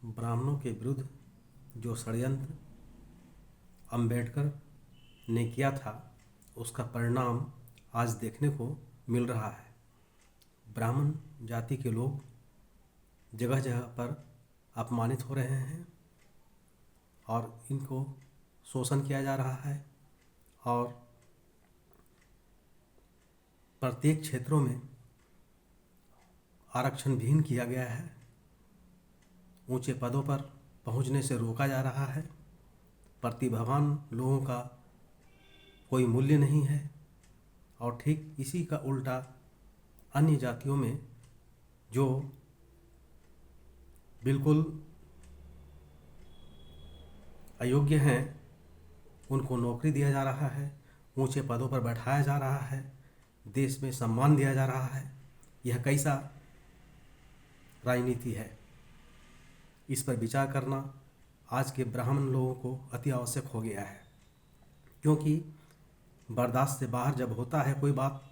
ब्राह्मणों के विरुद्ध जो षड्यंत्र अंबेडकर ने किया था उसका परिणाम आज देखने को मिल रहा है। ब्राह्मण जाति के लोग जगह जगह पर अपमानित हो रहे हैं और इनको शोषण किया जा रहा है और प्रत्येक क्षेत्रों में आरक्षण विहीन किया गया है। ऊंचे पदों पर पहुंचने से रोका जा रहा है। प्रतिभावान लोगों का कोई मूल्य नहीं है और ठीक इसी का उल्टा अन्य जातियों में जो बिल्कुल अयोग्य हैं उनको नौकरी दिया जा रहा है, ऊंचे पदों पर बैठाया जा रहा है, देश में सम्मान दिया जा रहा है। यह कैसा राजनीति है? इस पर विचार करना आज के ब्राह्मण लोगों को अति आवश्यक हो गया है, क्योंकि बर्दाश्त से बाहर जब होता है कोई बात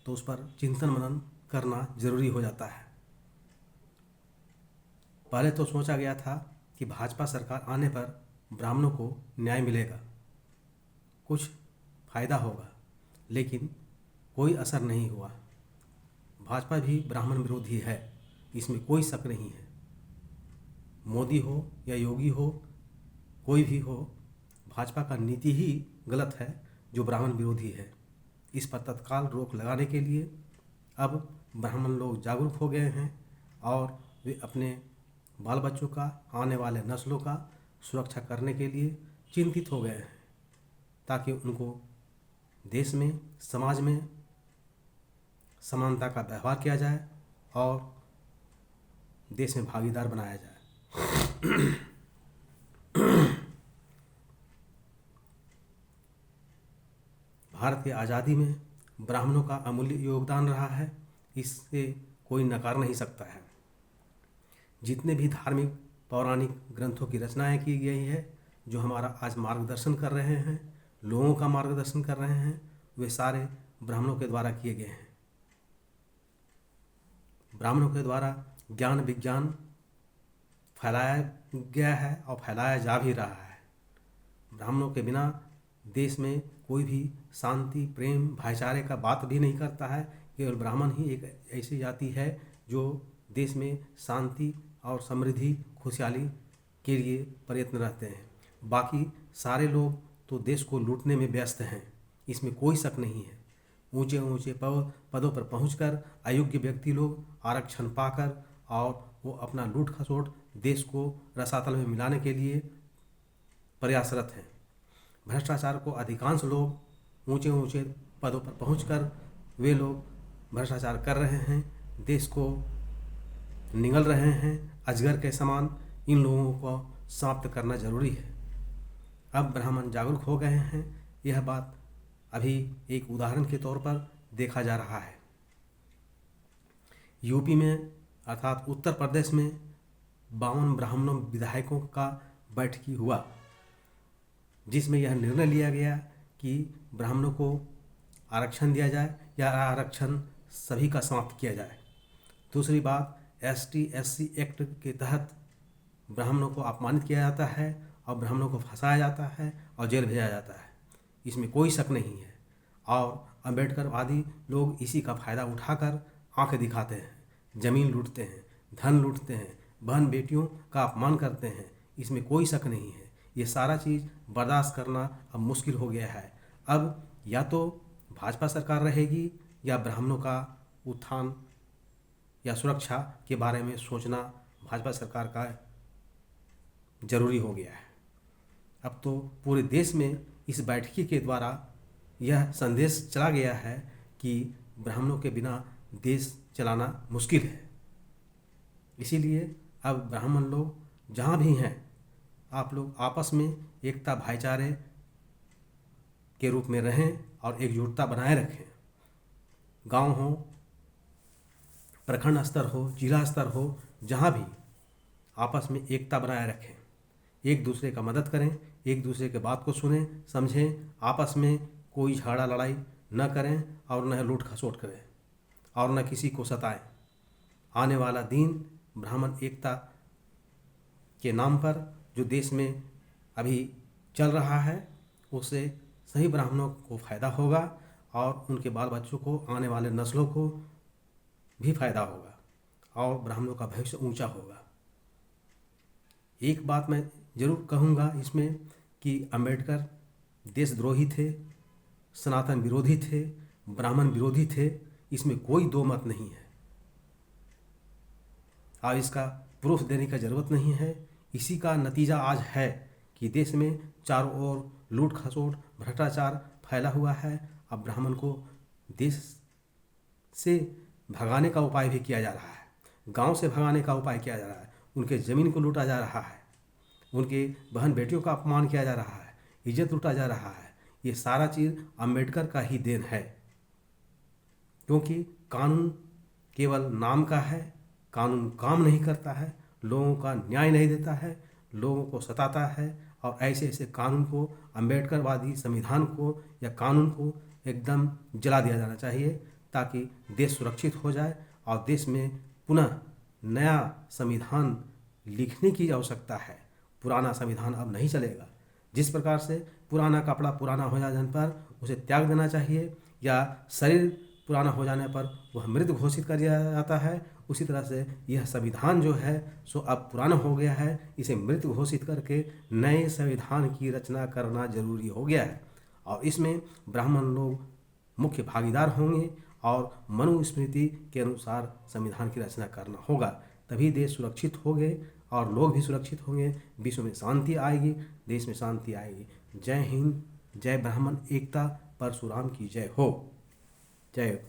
तो उस पर चिंतन मनन करना जरूरी हो जाता है। पहले तो सोचा गया था कि भाजपा सरकार आने पर ब्राह्मणों को न्याय मिलेगा, कुछ फायदा होगा, लेकिन कोई असर नहीं हुआ। भाजपा भी ब्राह्मण विरोधी है, इसमें कोई शक नहीं है। मोदी हो या योगी हो, कोई भी हो, भाजपा का नीति ही गलत है जो ब्राह्मण विरोधी है। इस पर तत्काल रोक लगाने के लिए अब ब्राह्मण लोग जागरूक हो गए हैं और वे अपने बाल बच्चों का, आने वाले नस्लों का सुरक्षा करने के लिए चिंतित हो गए हैं, ताकि उनको देश में, समाज में समानता का व्यवहार किया जाए और देश में भागीदार बनाया जाए। भारत की आज़ादी में ब्राह्मणों का अमूल्य योगदान रहा है, इससे कोई नकार नहीं सकता है। जितने भी धार्मिक पौराणिक ग्रंथों की रचनाएं की गई है, जो हमारा आज मार्गदर्शन कर रहे हैं, लोगों का मार्गदर्शन कर रहे हैं, वे सारे ब्राह्मणों के द्वारा किए गए हैं। ब्राह्मणों के द्वारा ज्ञान विज्ञान फैलाया गया है और फैलाया जा भी रहा है। ब्राह्मणों के बिना देश में कोई भी शांति, प्रेम, भाईचारे का बात भी नहीं करता है। केवल ब्राह्मण ही एक ऐसी जाति है जो देश में शांति और समृद्धि, खुशहाली के लिए प्रयत्न रहते हैं। बाकी सारे लोग तो देश को लूटने में व्यस्त हैं, इसमें कोई शक नहीं है। ऊंचे ऊंचे पदों पर पहुंचकर अयोग्य व्यक्ति लोग आरक्षण पाकर और वो अपना लूट खसोट देश को रसातल में मिलाने के लिए प्रयासरत हैं। भ्रष्टाचार को अधिकांश लोग ऊंचे ऊंचे पदों पर पहुंचकर वे लोग भ्रष्टाचार कर रहे हैं, देश को निगल रहे हैं अजगर के समान। इन लोगों को समाप्त करना जरूरी है। अब ब्राह्मण जागरूक हो गए हैं। यह बात अभी एक उदाहरण के तौर पर देखा जा रहा है। यूपी में अर्थात उत्तर प्रदेश में 52 ब्राह्मणों विधायकों का बैठकी हुआ, जिसमें यह निर्णय लिया गया कि ब्राह्मणों को आरक्षण दिया जाए या आरक्षण सभी का समाप्त किया जाए। दूसरी बात, ST/SC एक्ट के तहत ब्राह्मणों को अपमानित किया जाता है और ब्राह्मणों को फंसाया जाता है और जेल भेजा जाता है, इसमें कोई शक नहीं है। और अम्बेडकरवादी लोग इसी का फ़ायदा उठाकर आंखें दिखाते हैं, ज़मीन लूटते हैं, धन लूटते हैं, बहन बेटियों का अपमान करते हैं, इसमें कोई शक नहीं है। ये सारा चीज़ बर्दाश्त करना अब मुश्किल हो गया है। अब या तो भाजपा सरकार रहेगी या ब्राह्मणों का उत्थान या सुरक्षा के बारे में सोचना भाजपा सरकार का जरूरी हो गया है। अब तो पूरे देश में इस बैठकी के द्वारा यह संदेश चला गया है कि ब्राह्मणों के बिना देश चलाना मुश्किल है। इसीलिए अब ब्राह्मण लोग जहाँ भी हैं, आप लोग आपस में एकता भाईचारे के रूप में रहें और एकजुटता बनाए रखें। गांव हो, प्रखंड स्तर हो, जिला स्तर हो, जहाँ भी आपस में एकता बनाए रखें, एक दूसरे का मदद करें, एक दूसरे के बात को सुनें, समझें, आपस में कोई झगड़ा लड़ाई न करें और न लूट खसोट करें और न किसी को सताएं। आने वाला दिन ब्राह्मण एकता के नाम पर जो देश में अभी चल रहा है उससे सभी ब्राह्मणों को फ़ायदा होगा और उनके बाल बच्चों को, आने वाले नस्लों को भी फायदा होगा और ब्राह्मणों का भविष्य ऊंचा होगा। एक बात मैं जरूर कहूँगा इसमें कि अंबेडकर देशद्रोही थे, सनातन विरोधी थे, ब्राह्मण विरोधी थे, इसमें कोई दो मत नहीं है। अब इसका प्रूफ देने की ज़रूरत नहीं है। इसी का नतीजा आज है कि देश में चारों ओर लूट खसोट भ्रष्टाचार फैला हुआ है। अब ब्राह्मण को देश से भगाने का उपाय भी किया जा रहा है, गांव से भगाने का उपाय किया जा रहा है, उनके ज़मीन को लूटा जा रहा है, उनके बहन बेटियों का अपमान किया जा रहा है, इज्जत लूटा जा रहा है। ये सारा चीज़ अंबेडकर का ही देन है, क्योंकि कानून केवल नाम का है, कानून काम नहीं करता है, लोगों का न्याय नहीं देता है, लोगों को सताता है। और ऐसे ऐसे कानून को, अंबेडकरवादी संविधान को या कानून को एकदम जला दिया जाना चाहिए ताकि देश सुरक्षित हो जाए और देश में पुनः नया संविधान लिखने की आवश्यकता है। पुराना संविधान अब नहीं चलेगा। जिस प्रकार से पुराना कपड़ा पुराना हो जाने पर उसे त्याग देना चाहिए या शरीर पुराना हो जाने पर वह मृत घोषित कर दिया जाता है, उसी तरह से यह संविधान जो है सो अब पुराना हो गया है। इसे मृत घोषित करके नए संविधान की रचना करना जरूरी हो गया है और इसमें ब्राह्मण लोग मुख्य भागीदार होंगे और मनुस्मृति के अनुसार संविधान की रचना करना होगा। तभी देश सुरक्षित होंगे और लोग भी सुरक्षित होंगे, विश्व में शांति आएगी, देश में शांति आएगी। जय हिंद, जय ब्राह्मण एकता, परशुराम की जय हो। जय